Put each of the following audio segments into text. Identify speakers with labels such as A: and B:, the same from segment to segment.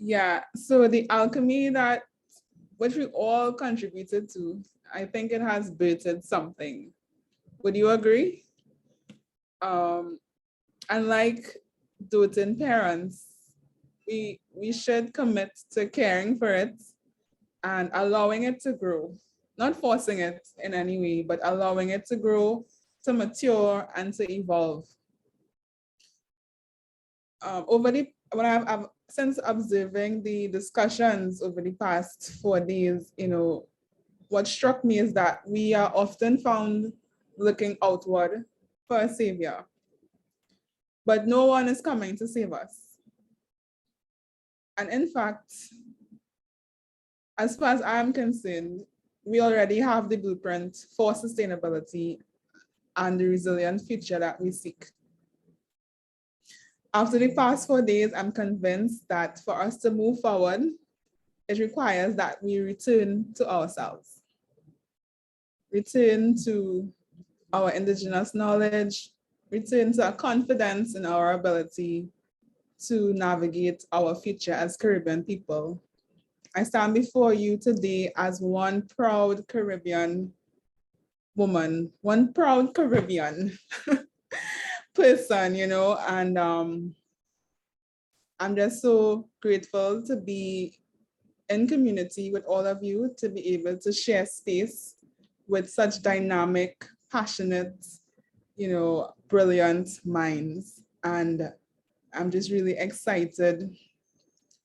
A: Yeah, so the alchemy that which we all contributed to, I think it has birthed something. Would you agree? Um, Unlike doting parents, we should commit to caring for it and allowing it to grow, not forcing it in any way, but allowing it to grow, to mature, and to evolve. Over the when I've since observing the discussions over the past 4 days, what struck me is that we are often found looking outward for a savior, but no one is coming to save us. And in fact, as far as I'm concerned, we already have the blueprint for sustainability and the resilient future that we seek. After the past 4 days, I'm convinced that for us to move forward, it requires that we return to ourselves, return to our indigenous knowledge, return to a confidence in our ability to navigate our future as Caribbean people. I stand before you today as one proud Caribbean woman, one proud Caribbean person, and I'm just so grateful to be in community with all of you, to be able to share space with such dynamic, passionate, brilliant minds. And I'm just really excited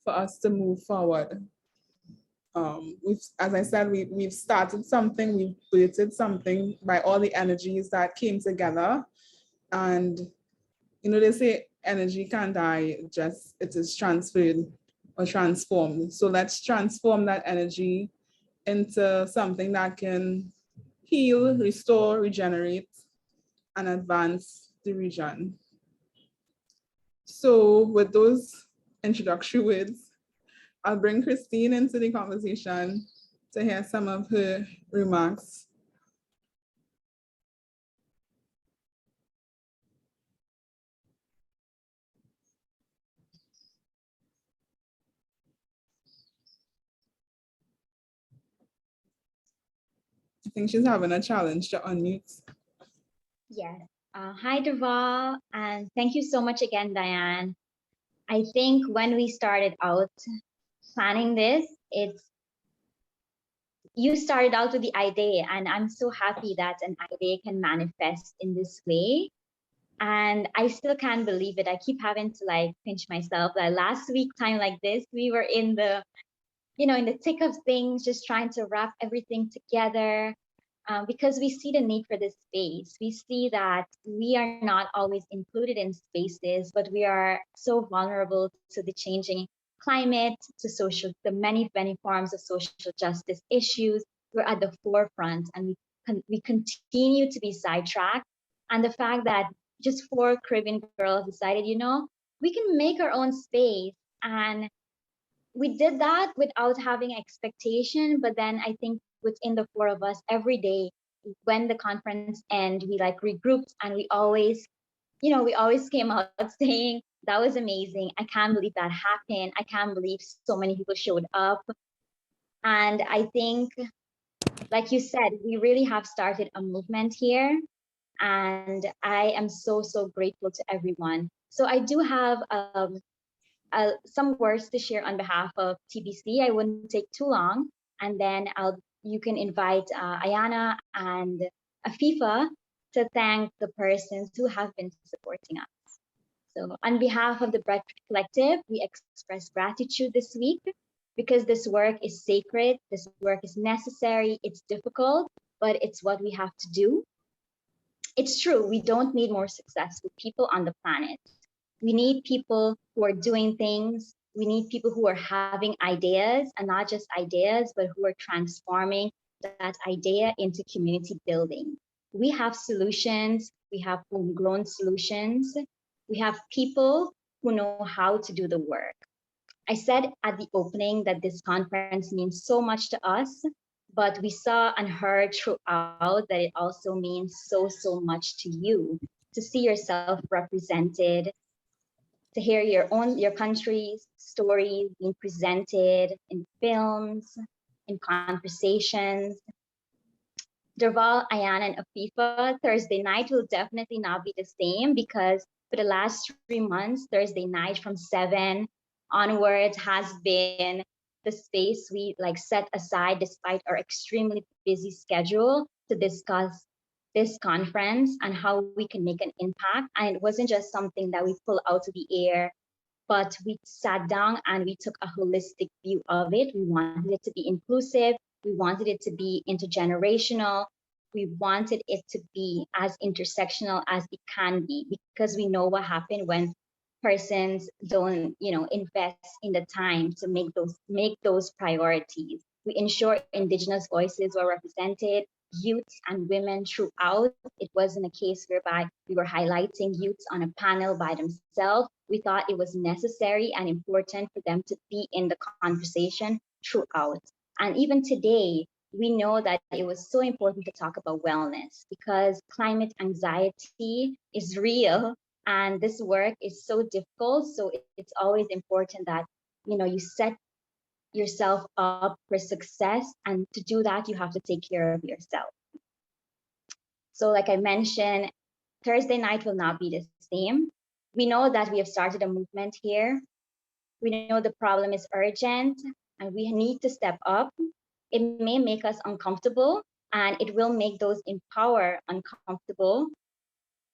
A: for us to move forward. As I said, we've started something, we've created something by all the energies that came together. And, they say energy can't die, just it is transferred or transformed. So let's transform that energy into something that can heal, restore, regenerate, and advance the region. So with those introductory words, I'll bring Christine into the conversation to hear some of her remarks. I think she's having a challenge to unmute.
B: Yes. Hi, Deval, and thank you so much again, Diane. I think when we started out planning this, you started out with the idea, and I'm so happy that an idea can manifest in this way. And I still can't believe it. I keep having to pinch myself. Like last week, time like this, we were in the thick of things, just trying to wrap everything together. Because we see the need for this space. We see that we are not always included in spaces, but we are so vulnerable to the changing climate, to the many, many forms of social justice issues. We're at the forefront, and we continue to be sidetracked. And the fact that just 4 Caribbean girls decided, we can make our own space. And we did that without having expectation, but then I think within the 4 of us every day, when the conference ended, we regrouped, and we always came out saying that was amazing. I can't believe that happened. I can't believe so many people showed up. And I think, like you said, we really have started a movement here, and I am so, so grateful to everyone. So I do have some words to share on behalf of TBC. I wouldn't take too long, and then you can invite Ayana and Afifa to thank the persons who have been supporting us. So on behalf of the Breadfruit Collective, we express gratitude this week because this work is sacred, this work is necessary, it's difficult, but it's what we have to do. It's true, we don't need more successful people on the planet. We need people who are doing things. We need people who are having ideas, and not just ideas, but who are transforming that idea into community building. We have solutions. We have homegrown solutions. We have people who know how to do the work. I said at the opening that this conference means so much to us, but we saw and heard throughout that it also means so, so much to you, to see yourself represented, to hear your country's stories being presented in films, in conversations. Derval, Ayan, and Afifa, Thursday night will definitely not be the same because for the last 3 months, Thursday night from 7 onwards has been the space we like set aside despite our extremely busy schedule to discuss this conference and how we can make an impact. And it wasn't just something that we pull out of the air, but we sat down and we took a holistic view of it. We wanted it to be inclusive. We wanted it to be intergenerational. We wanted it to be as intersectional as it can be because we know what happened when persons don't, invest in the time to make those priorities. We ensure indigenous voices were represented, youths and women throughout. It wasn't a case whereby we were highlighting youths on a panel by themselves. We thought it was necessary and important for them to be in the conversation throughout. And even today, we know that it was so important to talk about wellness because climate anxiety is real and this work is so difficult. So it's always important that you set yourself up for success, and to do that you have to take care of yourself. So like I mentioned, Thursday night will not be the same. We know that we have started a movement here. We know the problem is urgent and we need to step up. It may make us uncomfortable and it will make those in power uncomfortable.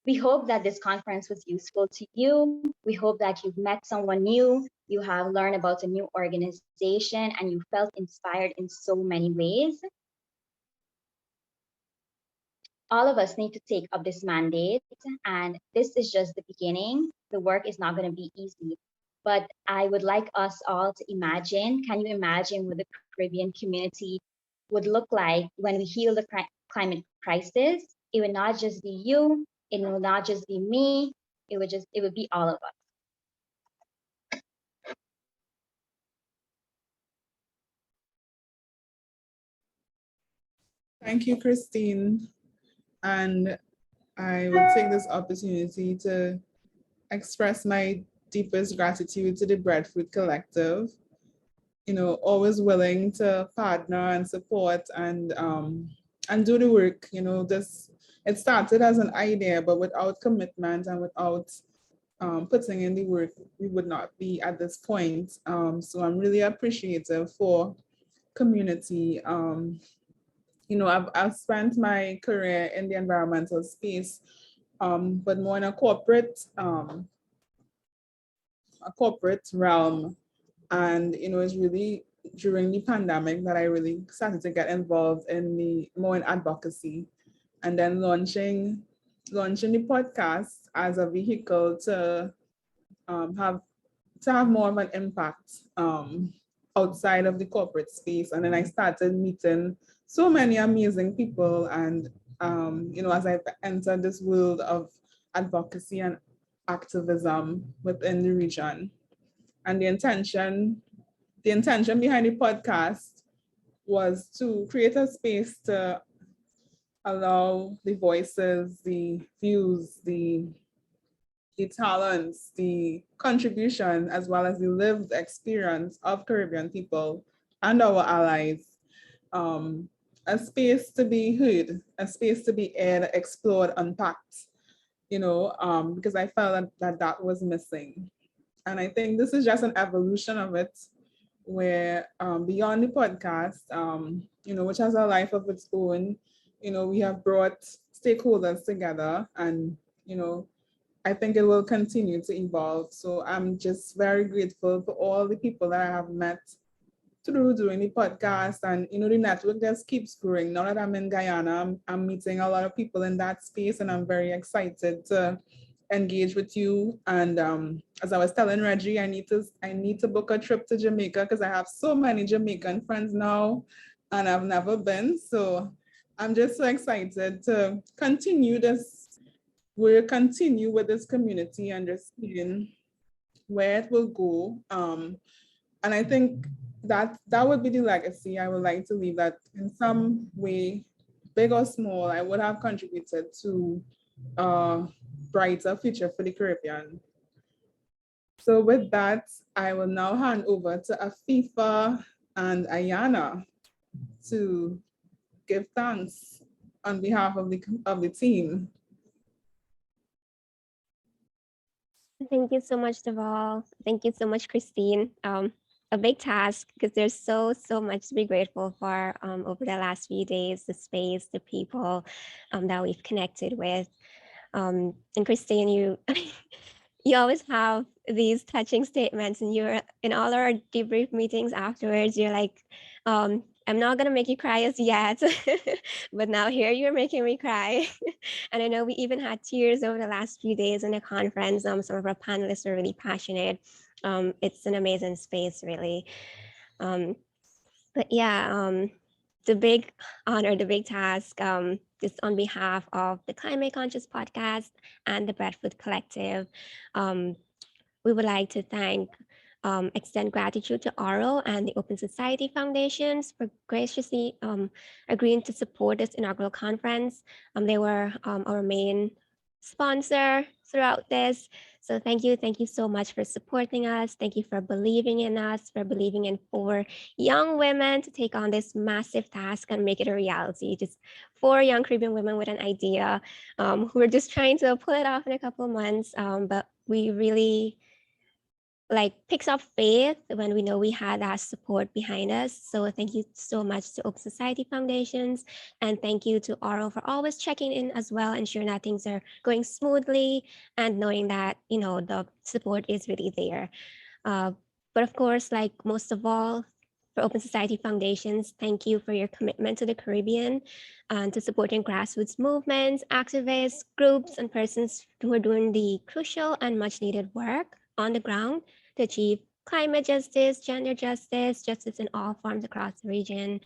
B: We hope that this conference was useful to you. We hope that you've met someone new, you have learned about a new organization, and you felt inspired in so many ways. All of us need to take up this mandate, and this is just the beginning. The work is not going to be easy, but I would like us all to imagine, can you imagine what the Caribbean community would look like when we heal the climate crisis? It would not just be you, it will not just be me, it would be all of us.
A: Thank you, Christine. And I would take this opportunity to express my deepest gratitude to the Breadfruit Collective. Always willing to partner and support and do the work. This it started as an idea, but without commitment and without putting in the work, we would not be at this point. So I'm really appreciative for community. I've spent my career in the environmental space, but more in a corporate realm. And it's really during the pandemic that I really started to get involved in the more in advocacy, and then launching the podcast as a vehicle to have more of an impact outside of the corporate space. And then I started meeting so many amazing people. And, as I entered this world of advocacy and activism within the region. And the intention behind the podcast was to create a space to allow the voices, the views, the talents, the contribution, as well as the lived experience of Caribbean people and our allies, a space to be heard, a space to be aired, explored, unpacked, because I felt that was missing. And I think this is just an evolution of it, where beyond the podcast, which has a life of its own, we have brought stakeholders together, and, I think it will continue to evolve. So I'm just very grateful for all the people that I have met through doing the podcast. And, the network just keeps growing. Now that I'm in Guyana, I'm meeting a lot of people in that space, and I'm very excited to engage with you. And as I was telling Reggie, I need to book a trip to Jamaica because I have so many Jamaican friends now and I've never been. So I'm just so excited to continue with this community and just seeing where it will go. And I think that would be the legacy I would like to leave, that in some way, big or small, I would have contributed to a brighter future for the Caribbean. So with that, I will now hand over to Afifa and Ayana to give thanks on behalf of the team.
C: Thank you so much, Deval. Thank you so much, Christine. A big task because there's so much to be grateful for over the last few days, the space, the people that we've connected with. And Christine, you you always have these touching statements, and you're in all our debrief meetings afterwards. You're like, I'm not gonna make you cry as yet, but now here you're making me cry. And I know we even had tears over the last few days in the conference. Some of our panelists are really passionate. It's an amazing space, really. But yeah, the big honor, the big task, just on behalf of the Climate Conscious podcast and the Breadfruit Collective, we would like to extend gratitude to Oro and the Open Society Foundations for graciously agreeing to support this inaugural conference. They were our main sponsor throughout this. So thank you so much for supporting us. Thank you for believing in us, for believing in 4 young women to take on this massive task and make it a reality. Just 4 young Caribbean women with an idea who are just trying to pull it off in a couple of months. But we really picks up faith when we know we had that support behind us. So thank you so much to Open Society Foundations, and thank you to Oro for always checking in as well, ensuring that things are going smoothly and knowing that the support is really there. But of course, like most of all, for Open Society Foundations, thank you for your commitment to the Caribbean and to supporting grassroots movements, activists, groups, and persons who are doing the crucial and much needed work on the ground to achieve climate justice, gender justice, justice in all forms across the region.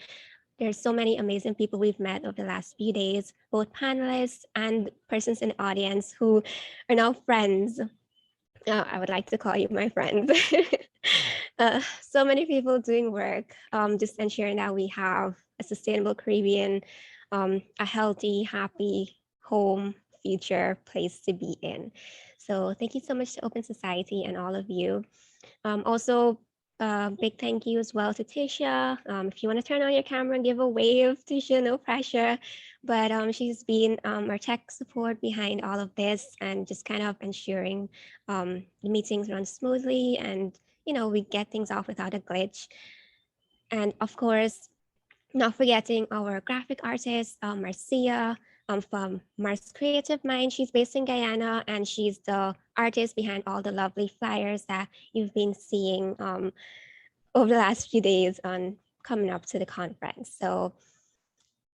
C: There's so many amazing people we've met over the last few days, both panelists and persons in the audience who are now friends. I would like to call you my friends. So many people doing work, just ensuring that we have a sustainable Caribbean, a healthy, happy home, future place to be in. So thank you so much to Open Society and all of you. Also, big thank you as well to Tisha. If you want to turn on your camera and give a wave, Tisha, no pressure. But she's been our tech support behind all of this and just kind of ensuring the meetings run smoothly and we get things off without a glitch. And of course, not forgetting our graphic artist, Marcia, from Mars Creative Mind. She's based in Guyana, and she's the artist behind all the lovely flyers that you've been seeing over the last few days on coming up to the conference. So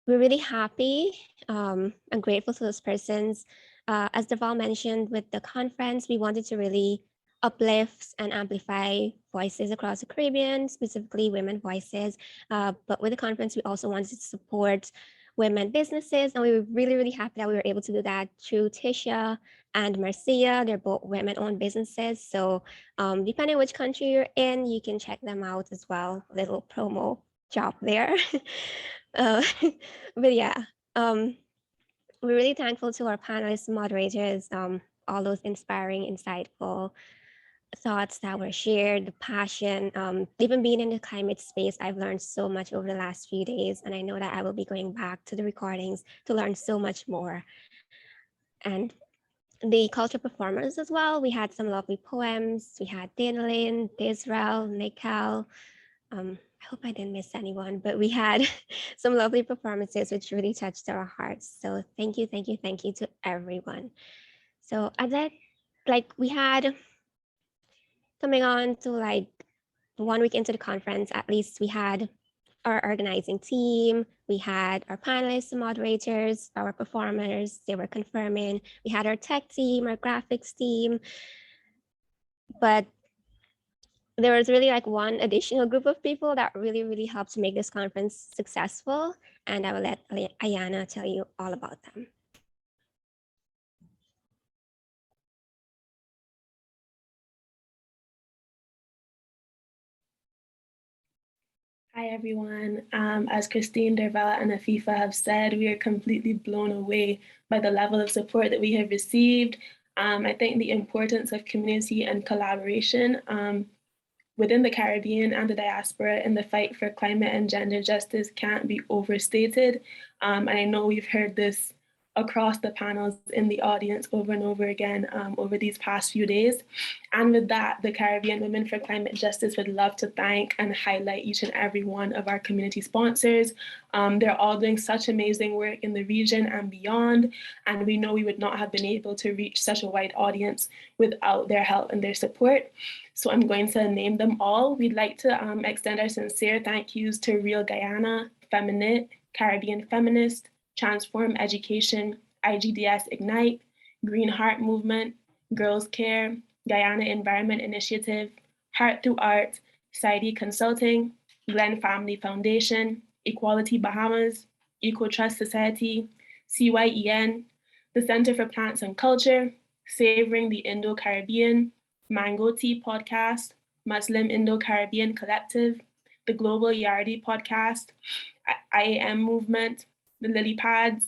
C: we're really happy and grateful to those persons. As Deval mentioned, with the conference, we wanted to really uplift and amplify voices across the Caribbean, specifically women voices. But with the conference, we also wanted to support women businesses, and we were really happy that we were able to do that through Tisha and Marcia. They're both women-owned businesses, so depending on which country you're in, you can check them out as well. Little promo job there. But yeah, we're really thankful to our panelists and moderators, all those inspiring, insightful thoughts that were shared, the passion. Even being in the climate space, I've learned so much over the last few days, and I know that I will be going back to the recordings to learn so much more. And the culture performers as well, we had some lovely poems. We had Danelin, Disrael, Nikhil. I hope I didn't miss anyone, but we had some lovely performances which really touched our hearts. So thank you to everyone. So as that, we had coming on to 1 week into the conference, at least we had our organizing team, we had our panelists and moderators, our performers, they were confirming. We had our tech team, our graphics team, but there was really one additional group of people that really helped to make this conference successful. And I will let Ayana tell you all about them.
D: Hi, everyone. As Christine, Derval, and Afifa have said, we are completely blown away by the level of support that we have received I think the importance of community and collaboration within the Caribbean and the diaspora in the fight for climate and gender justice can't be overstated. And I know we've heard this across the panels in the audience over and over again over these past few days. And with that, the Caribbean Women for Climate Justice would love to thank and highlight each and every one of our community sponsors. They're all doing such amazing work in the region and beyond. And we know we would not have been able to reach such a wide audience without their help and their support. So I'm going to name them all. We'd like to extend our sincere thank yous to Real Guyana, Feminine, Caribbean Feminist, Transform Education, IGDS Ignite, Green Heart Movement, Girls Care, Guyana Environment Initiative, Heart Through Art, Saidi Consulting, Glenn Family Foundation, Equality Bahamas, Eco Trust Society, CYEN, the Center for Plants and Culture, Savoring the Indo-Caribbean, Mango Tea Podcast, Muslim Indo-Caribbean Collective, the Global Yardi Podcast, IAM Movement, the Lily Pads,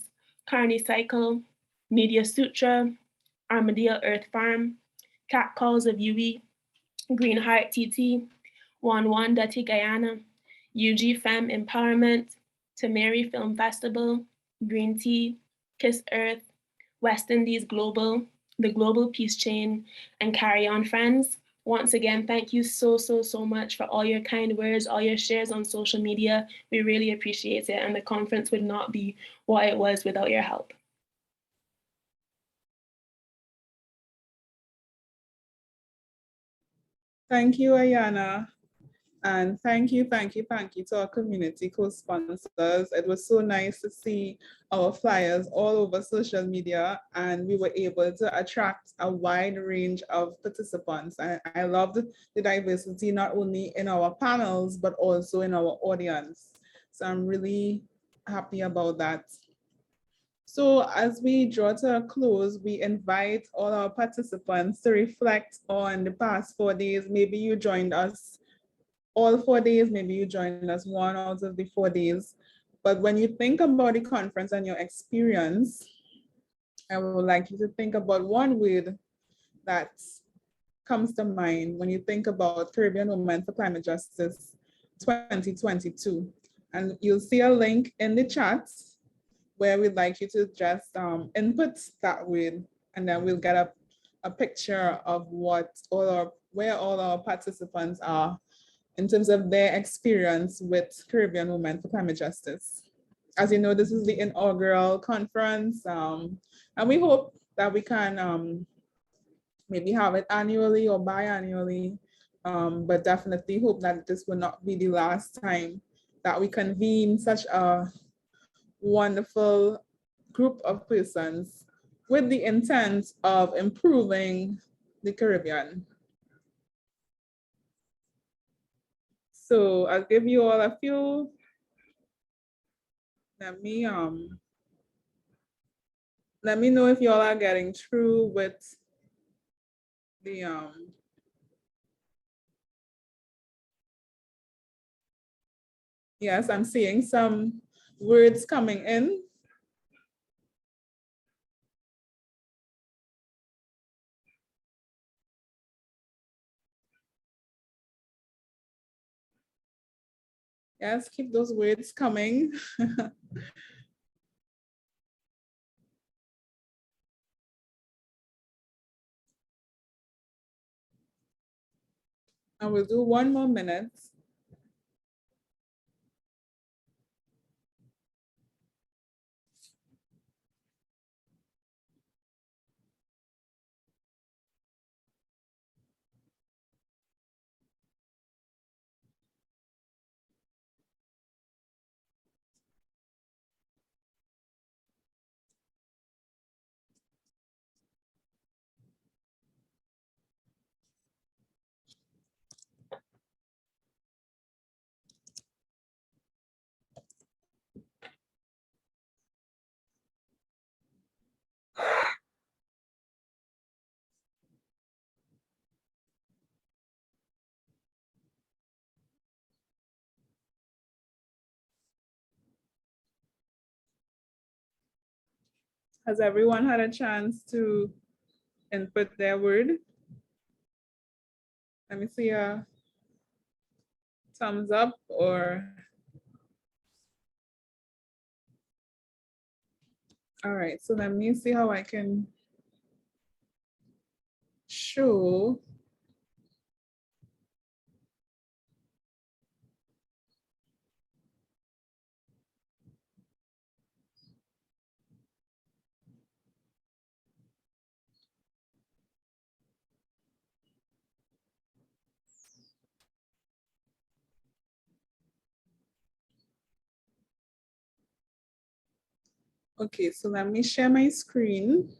D: Carney Cycle, Media Sutra, Armadillo Earth Farm, Cat Calls of Yui, Green Heart TT, Wan Wan Dati Guyana, UG Femme Empowerment, Tamari Film Festival, Green Tea, Kiss Earth, West Indies Global, the Global Peace Chain, and Carry On Friends. Once again, thank you so much for all your kind words, all your shares on social media. We really appreciate it, and the conference would not be what it was without your help.
A: Thank you, Ayana. And thank you to our community co-sponsors. It was so nice to see our flyers all over social media, and we were able to attract a wide range of participants. I loved the diversity, not only in our panels, but also in our audience. So I'm really happy about that. So as we draw to a close, we invite all our participants to reflect on the past 4 days. Maybe you joined us all 4 days, maybe you joined us one out of the 4 days. But when you think about the conference and your experience, I would like you to think about one word that comes to mind when you think about Caribbean Women for Climate Justice 2022. And you'll see a link in the chat where we'd like you to just input that word, and then we'll get a picture of where all our participants are in terms of their experience with Caribbean Women for Climate Justice. As you know, this is the inaugural conference, and we hope that we can maybe have it annually or biannually, but definitely hope that this will not be the last time that we convene such a wonderful group of persons with the intent of improving the Caribbean. So I'll give you all a few. Let me know if y'all are getting through with the yes, I'm seeing some words coming in. Yes, keep those words coming. And we'll do 1 more minute. Has everyone had a chance to input their word. Let me see a thumbs up or. All right, so let me see how I can show. Okay, so let me share my screen.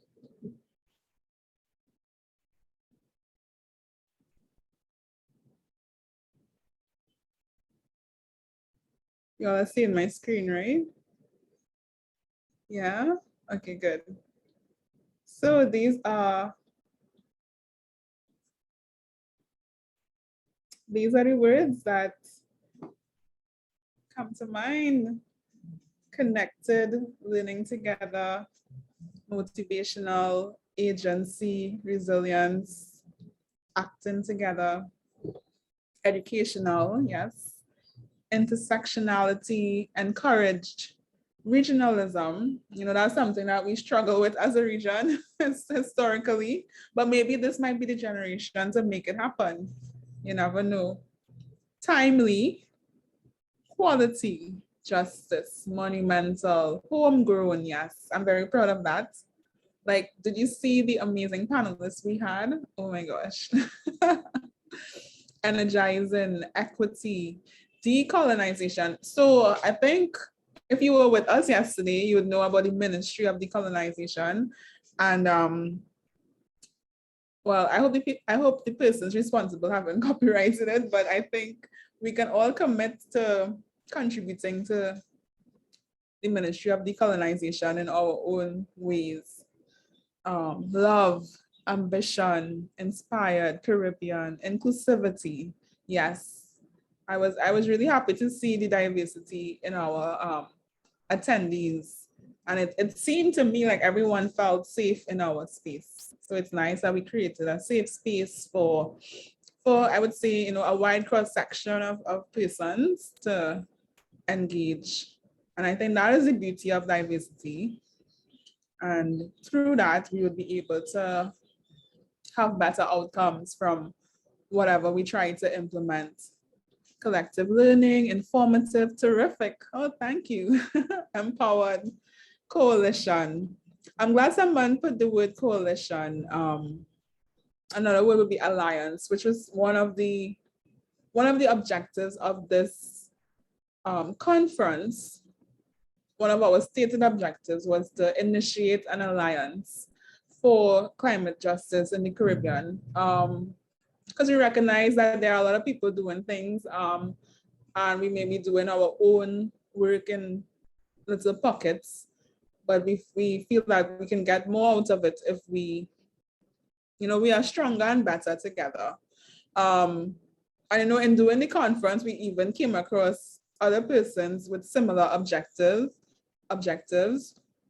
A: You all are seeing my screen, right? Yeah, okay, good. So these are the words that come to mind. Connected, learning together, motivational, agency, resilience, acting together, educational, yes, intersectionality, encouraged, regionalism. You know, that's something that we struggle with as a region historically, but maybe this might be the generation to make it happen. You never know. Timely, quality, justice, monumental, homegrown, yes. I'm very proud of that. Like, did you see the amazing panelists we had? Oh my gosh. Energizing, equity, decolonization. So I think if you were with us yesterday, you would know about the Ministry of Decolonization. And well, I hope the persons responsible haven't copyrighted it, but I think we can all commit to contributing to the Ministry of Decolonization in our own ways. Love, ambition, inspired, Caribbean, inclusivity. Yes, I was really happy to see the diversity in our attendees. And it seemed to me like everyone felt safe in our space. So it's nice that we created a safe space for I would say, you know, a wide cross section of persons to engage. And I think that is the beauty of diversity. And through that, we would be able to have better outcomes from whatever we try to implement. Collective learning, informative, terrific. Oh, thank you. Empowered, coalition. I'm glad someone put the word coalition. Another word would be alliance, which was one of the objectives of this conference. One of our stated objectives was to initiate an alliance for climate justice in the Caribbean. Because we recognize that there are a lot of people doing things, and we may be doing our own work in little pockets, but we feel that we can get more out of it if we, you know, we are stronger and better together. I know in doing the conference, we even came across other persons with similar objectives.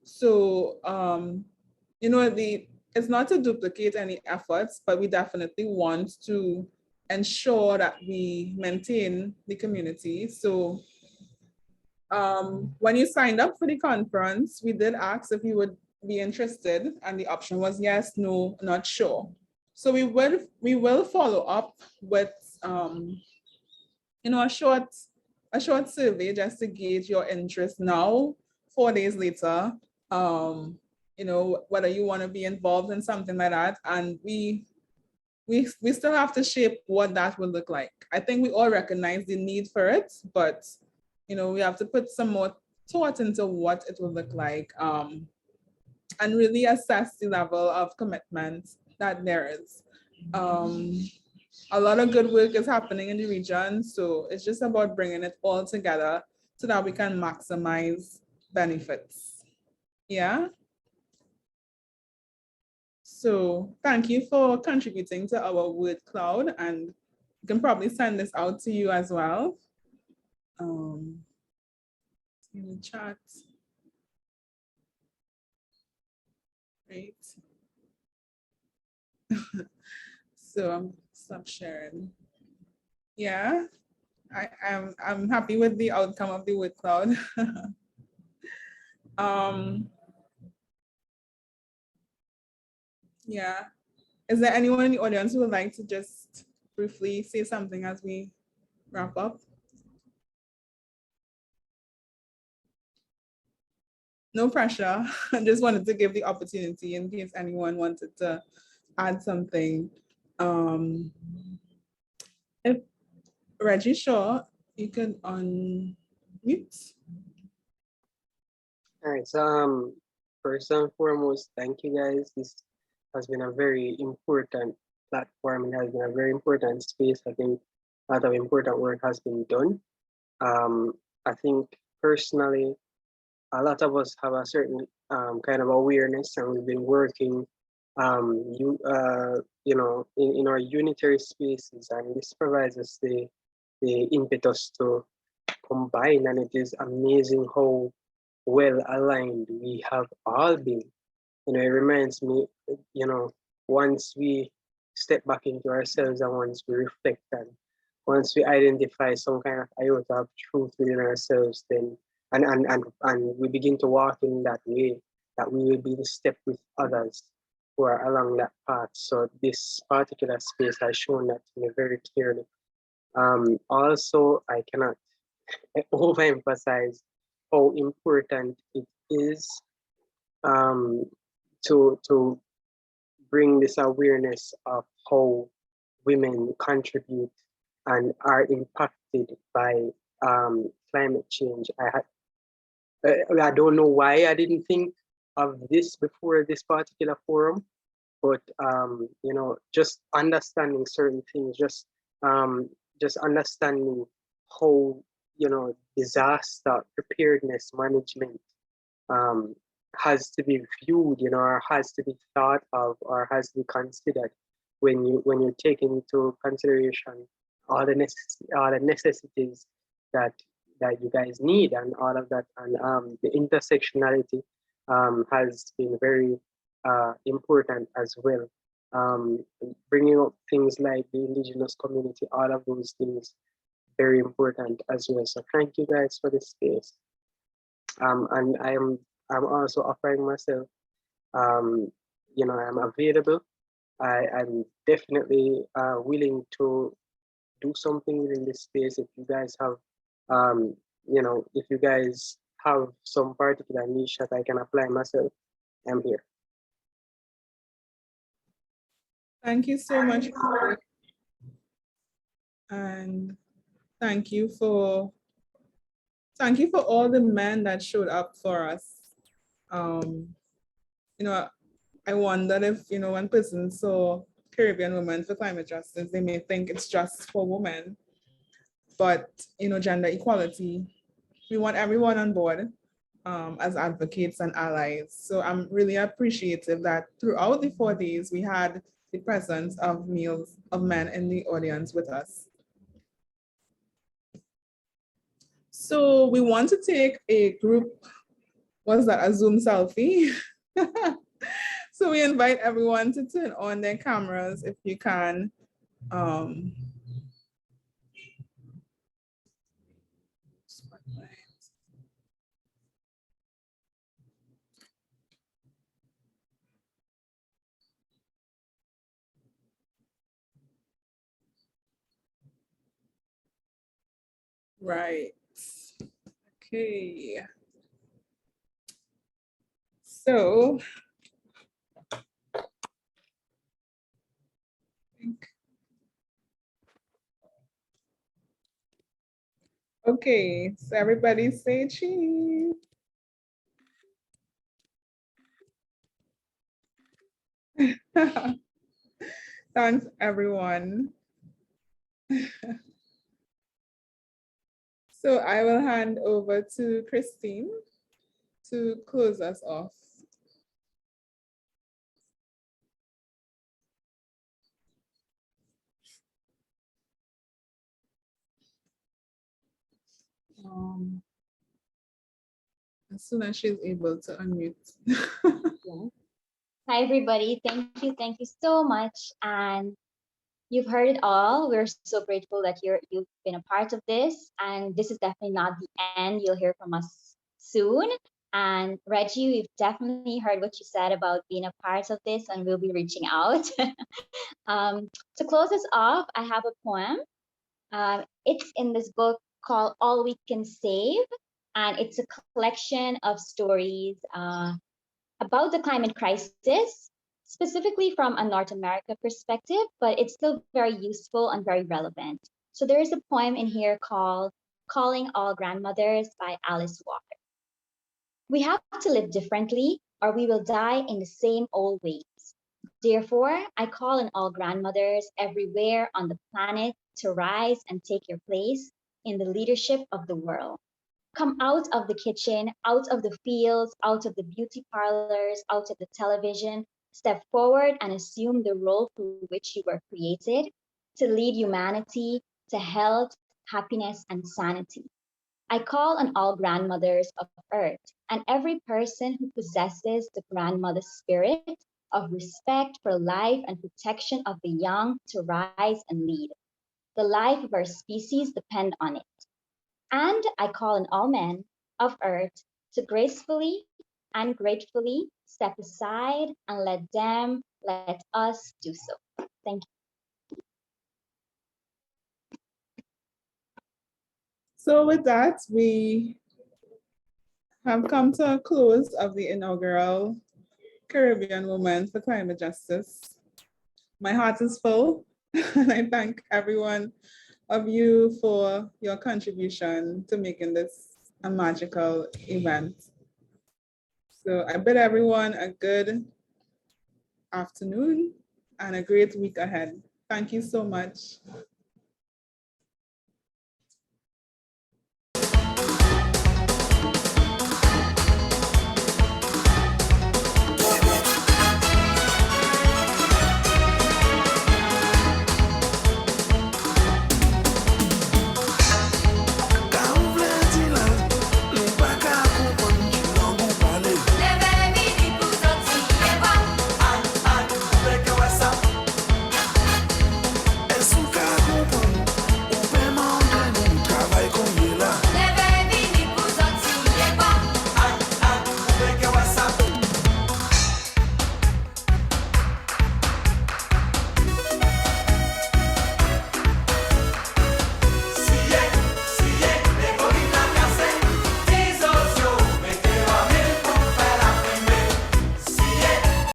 A: So, you know, it's not to duplicate any efforts, but we definitely want to ensure that we maintain the community. So when you signed up for the conference, we did ask if you would be interested, and the option was yes, no, not sure. So we will follow up with you know, a short survey just to gauge your interest now, 4 days later. You know, whether you want to be involved in something like that, and we still have to shape what that will look like. I think we all recognize the need for it, but you know, we have to put some more thought into what it will look like, and really assess the level of commitment that there is. A lot of good work is happening in the region, so it's just about bringing it all together so that we can maximize benefits. Yeah. So thank you for contributing to our word cloud, and you can probably send this out to you as well. In the chat. Right. So stop sharing. Yeah, I'm happy with the outcome of the word cloud. Yeah. Is there anyone in the audience who would like to just briefly say something as we wrap up? No pressure. I just wanted to give the opportunity in case anyone wanted to add something. If Reggie Shaw, you can unmute.
E: All right, so first and foremost, thank you guys. This has been a very important platform. It has been a very important space. I think a lot of important work has been done. I think personally, a lot of us have a certain kind of awareness, and we've been working, in our unitary spaces, and this provides us the impetus to combine, and it is amazing how well aligned we have all been. It reminds me, once we step back into ourselves and once we reflect and once we identify some kind of iota of truth within ourselves, then and we begin to walk in that way, that we will be the step with others who are along that path. So this particular space has shown that to me very clearly. Also, I cannot overemphasize how important it is to bring this awareness of how women contribute and are impacted by climate change. I don't know why I didn't think of this before this particular forum, but just understanding certain things, just understanding how disaster preparedness management has to be viewed, or has to be thought of, or has to be considered when you're taking into consideration all the necessities that you guys need and all of that, and the intersectionality has been very important as well. Bringing up things like the indigenous community, all of those things, very important as well. So thank you guys for this space. And I'm also offering myself. I'm available. I'm definitely willing to do something within this space. If you guys have, if you guys have some particular niche that I can apply myself, I'm here.
A: Thank you so much. And thank you for all the men that showed up for us. I wondered if, when persons saw Caribbean Women for Climate Justice, they may think it's just for women. But, gender equality, we want everyone on board as advocates and allies. So I'm really appreciative that throughout the 4 days, we had the presence of men in the audience with us. So we want to take a group, was that a Zoom selfie? So we invite everyone to turn on their cameras if you can. Right. Okay. So okay, so everybody say cheese. Thanks, everyone. So I will hand over to Christine to close us off. As soon as she's able to unmute.
B: Yeah. Hi, everybody. Thank you so much. And you've heard it all. We're so grateful that you've been a part of this. And this is definitely not the end. You'll hear from us soon. And Reggie, we've definitely heard what you said about being a part of this, and we'll be reaching out. To close us off, I have a poem. It's in this book called All We Can Save, and it's a collection of stories about the climate crisis, specifically from a North America perspective, but it's still very useful and very relevant. So there is a poem in here called Calling All Grandmothers by Alice Walker. We have to live differently, or we will die in the same old ways. Therefore, I call on all grandmothers everywhere on the planet to rise and take your place in the leadership of the world. Come out of the kitchen, out of the fields, out of the beauty parlors, out of the television. Step forward and assume the role for which you were created to lead humanity to health, happiness, and sanity. I call on all grandmothers of Earth and every person who possesses the grandmother spirit of respect for life and protection of the young to rise and lead. The life of our species depend on it. And I call on all men of Earth to gracefully and gratefully step aside and let us do so. Thank you.
A: So with that, we have come to a close of the inaugural Caribbean Women for Climate Justice. My heart is full, and I thank everyone of you for your contribution to making this a magical event. So I bid everyone a good afternoon and a great week ahead. Thank you so much.